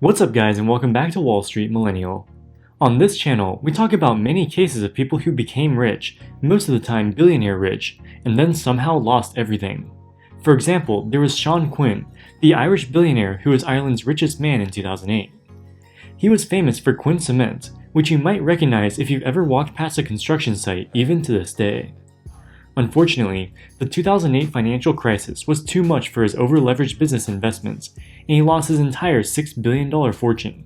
What's up guys, and welcome back to Wall Street Millennial. On this channel, we talk about many cases of people who became rich, most of the time billionaire rich, and then somehow lost everything. For example, there was Sean Quinn, the Irish billionaire who was Ireland's richest man in 2008. He was famous for Quinn Cement, which you might recognize if you've ever walked past a construction site even to this day. Unfortunately, the 2008 financial crisis was too much for his over-leveraged business investments, and he lost his entire $6 billion fortune.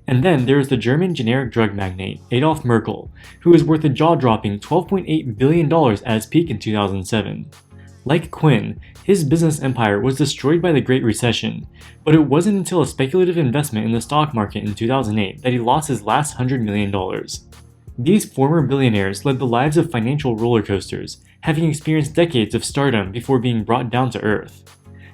And then there was the German generic drug magnate, Adolf Merkel, who was worth a jaw-dropping $12.8 billion at his peak in 2007. Like Quinn, his business empire was destroyed by the Great Recession, but it wasn't until a speculative investment in the stock market in 2008 that he lost his last $100 million. These former billionaires led the lives of financial roller coasters, having experienced decades of stardom before being brought down to earth.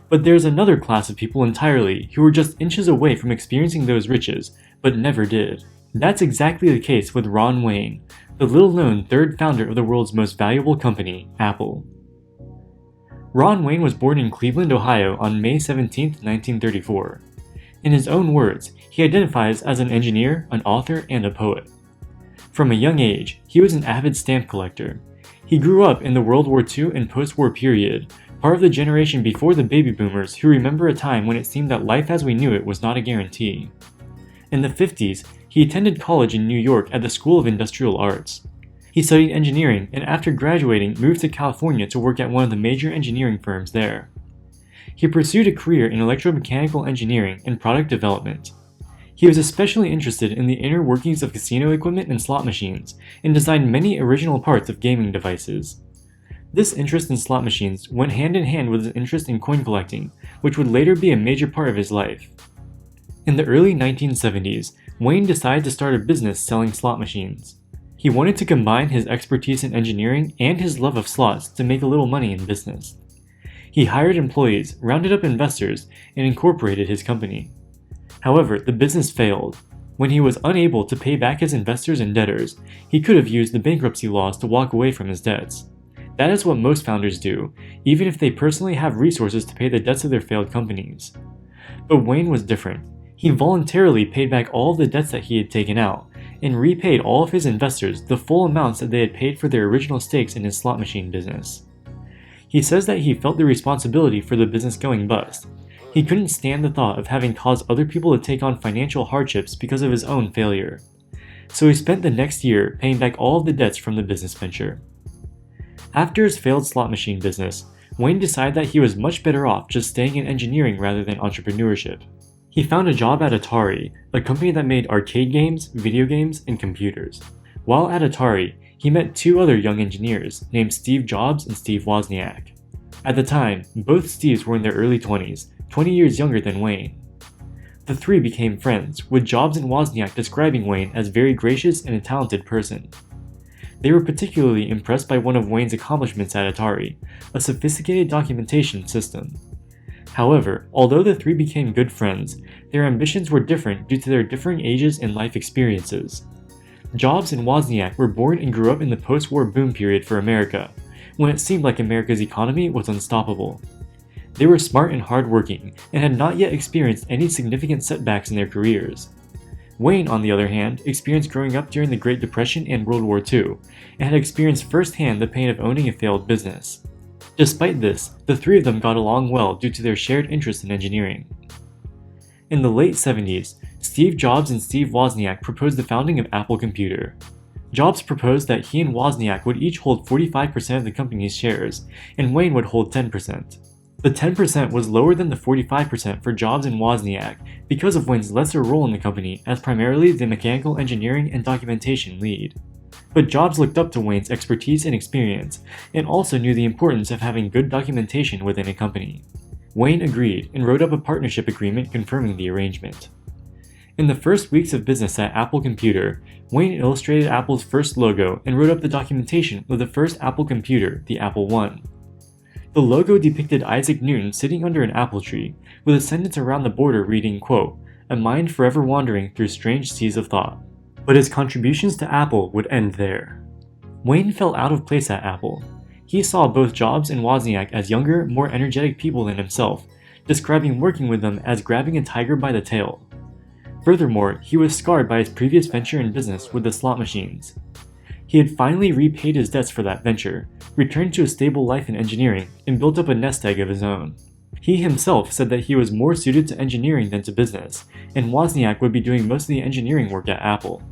But there's another class of people entirely who were just inches away from experiencing those riches, but never did. That's exactly the case with Ron Wayne, the little-known third founder of the world's most valuable company, Apple. Ron Wayne was born in Cleveland, Ohio on May 17, 1934. In his own words, he identifies as an engineer, an author, and a poet. From a young age, he was an avid stamp collector. He grew up in the World War II and post-war period, part of the generation before the baby boomers who remember a time when it seemed that life as we knew it was not a guarantee. In the 50s, he attended college in New York at the School of Industrial Arts. He studied engineering and after graduating moved to California to work at one of the major engineering firms there. He pursued a career in electromechanical engineering and product development. He was especially interested in the inner workings of casino equipment and slot machines, and designed many original parts of gaming devices. This interest in slot machines went hand in hand with his interest in coin collecting, which would later be a major part of his life. In the early 1970s, Wayne decided to start a business selling slot machines. He wanted to combine his expertise in engineering and his love of slots to make a little money in business. He hired employees, rounded up investors, and incorporated his company. However, the business failed. When he was unable to pay back his investors and debtors, he could have used the bankruptcy laws to walk away from his debts. That is what most founders do, even if they personally have resources to pay the debts of their failed companies. But Wayne was different. He voluntarily paid back all of the debts that he had taken out, and repaid all of his investors the full amounts that they had paid for their original stakes in his slot machine business. He says that he felt the responsibility for the business going bust. He couldn't stand the thought of having caused other people to take on financial hardships because of his own failure. So he spent the next year paying back all of the debts from the business venture. After his failed slot machine business, Wayne decided that he was much better off just staying in engineering rather than entrepreneurship. He found a job at Atari, a company that made arcade games, video games, and computers. While at Atari, he met two other young engineers named Steve Jobs and Steve Wozniak. At the time, both Steves were in their early 20s, 20 years younger than Wayne. The three became friends, with Jobs and Wozniak describing Wayne as very gracious and a talented person. They were particularly impressed by one of Wayne's accomplishments at Atari, a sophisticated documentation system. However, although the three became good friends, their ambitions were different due to their differing ages and life experiences. Jobs and Wozniak were born and grew up in the post-war boom period for America, when it seemed like America's economy was unstoppable. They were smart and hardworking, and had not yet experienced any significant setbacks in their careers. Wayne, on the other hand, experienced growing up during the Great Depression and World War II, and had experienced firsthand the pain of owning a failed business. Despite this, the three of them got along well due to their shared interest in engineering. In the late 70s, Steve Jobs and Steve Wozniak proposed the founding of Apple Computer. Jobs proposed that he and Wozniak would each hold 45% of the company's shares, and Wayne would hold 10%. The 10% was lower than the 45% for Jobs and Wozniak because of Wayne's lesser role in the company as primarily the mechanical engineering and documentation lead. But Jobs looked up to Wayne's expertise and experience, and also knew the importance of having good documentation within a company. Wayne agreed and wrote up a partnership agreement confirming the arrangement. In the first weeks of business at Apple Computer, Wayne illustrated Apple's first logo and wrote up the documentation of the first Apple computer, the Apple I. The logo depicted Isaac Newton sitting under an apple tree, with a sentence around the border reading, quote, "A mind forever wandering through strange seas of thought." But his contributions to Apple would end there. Wayne felt out of place at Apple. He saw both Jobs and Wozniak as younger, more energetic people than himself, describing working with them as grabbing a tiger by the tail. Furthermore, he was scarred by his previous venture in business with the slot machines. He had finally repaid his debts for that venture, returned to a stable life in engineering, and built up a nest egg of his own. He himself said that he was more suited to engineering than to business, and Wozniak would be doing most of the engineering work at Apple.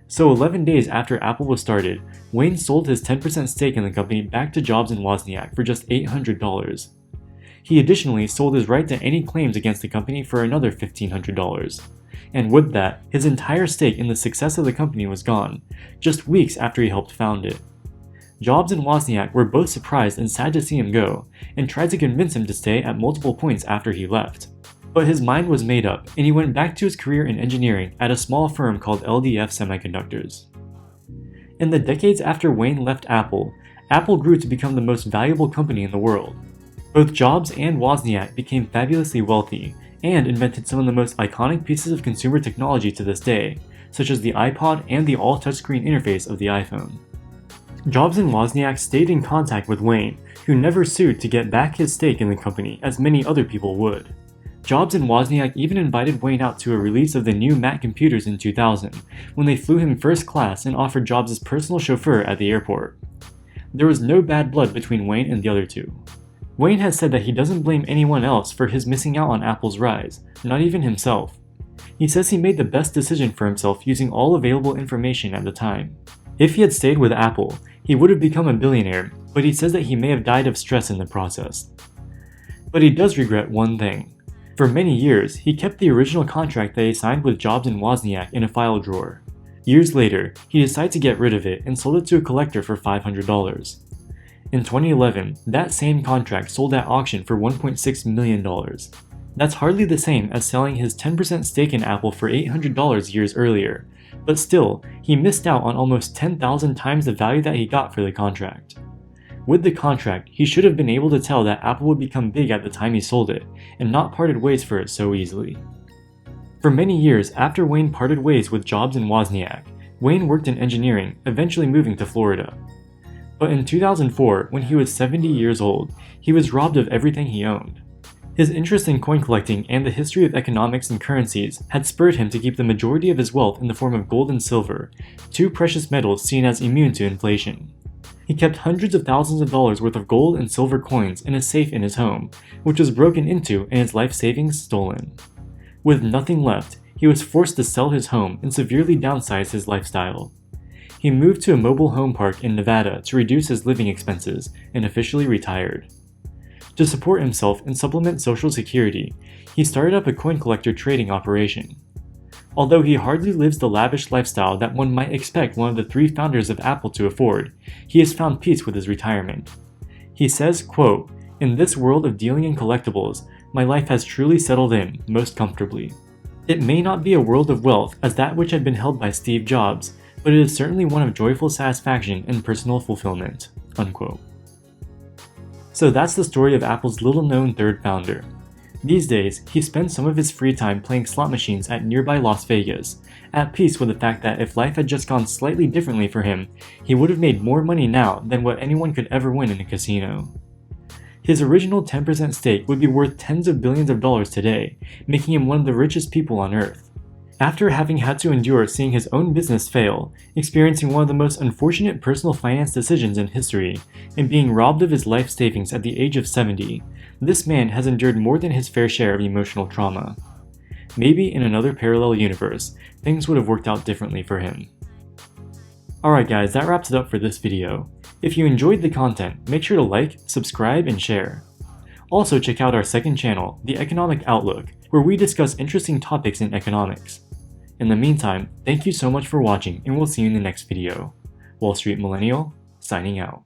So 11 days after Apple was started, Wayne sold his 10% stake in the company back to Jobs and Wozniak for just $800. He additionally sold his right to any claims against the company for another $1,500. And with that, his entire stake in the success of the company was gone, just weeks after he helped found it. Jobs and Wozniak were both surprised and sad to see him go, and tried to convince him to stay at multiple points after he left. But his mind was made up, and he went back to his career in engineering at a small firm called LDF Semiconductors. In the decades after Wayne left Apple, Apple grew to become the most valuable company in the world. Both Jobs and Wozniak became fabulously wealthy, and invented some of the most iconic pieces of consumer technology to this day, such as the iPod and the all-touchscreen interface of the iPhone. Jobs and Wozniak stayed in contact with Wayne, who never sued to get back his stake in the company as many other people would. Jobs and Wozniak even invited Wayne out to a release of the new Mac computers in 2000, when they flew him first class and offered Jobs' personal chauffeur at the airport. There was no bad blood between Wayne and the other two. Wayne has said that he doesn't blame anyone else for his missing out on Apple's rise, not even himself. He says he made the best decision for himself using all available information at the time. If he had stayed with Apple, he would have become a billionaire, but he says that he may have died of stress in the process. But he does regret one thing. For many years, he kept the original contract that he signed with Jobs and Wozniak in a file drawer. Years later, he decided to get rid of it and sold it to a collector for $500. In 2011, that same contract sold at auction for $1.6 million. That's hardly the same as selling his 10% stake in Apple for $800 years earlier, but still, he missed out on almost 10,000 times the value that he got for the contract. With the contract, he should have been able to tell that Apple would become big at the time he sold it, and not parted ways for it so easily. For many years after Wayne parted ways with Jobs and Wozniak, Wayne worked in engineering, eventually moving to Florida. But in 2004, when he was 70 years old, he was robbed of everything he owned. His interest in coin collecting and the history of economics and currencies had spurred him to keep the majority of his wealth in the form of gold and silver, two precious metals seen as immune to inflation. He kept hundreds of thousands of dollars worth of gold and silver coins in a safe in his home, which was broken into and his life savings stolen. With nothing left, he was forced to sell his home and severely downsize his lifestyle. He moved to a mobile home park in Nevada to reduce his living expenses and officially retired. To support himself and supplement Social Security, he started up a coin collector trading operation. Although he hardly lives the lavish lifestyle that one might expect one of the three founders of Apple to afford, he has found peace with his retirement. He says, quote, "In this world of dealing in collectibles, my life has truly settled in, most comfortably. It may not be a world of wealth as that which had been held by Steve Jobs, but it is certainly one of joyful satisfaction and personal fulfillment." Unquote. So that's the story of Apple's little-known third founder. These days, he spends some of his free time playing slot machines at nearby Las Vegas, at peace with the fact that if life had just gone slightly differently for him, he would have made more money now than what anyone could ever win in a casino. His original 10% stake would be worth tens of billions of dollars today, making him one of the richest people on Earth. After having had to endure seeing his own business fail, experiencing one of the most unfortunate personal finance decisions in history, and being robbed of his life savings at the age of 70, this man has endured more than his fair share of emotional trauma. Maybe in another parallel universe, things would have worked out differently for him. Alright guys, that wraps it up for this video. If you enjoyed the content, make sure to like, subscribe, and share. Also check out our second channel, The Economic Outlook, where we discuss interesting topics in economics. In the meantime, thank you so much for watching and we'll see you in the next video. Wall Street Millennial, signing out.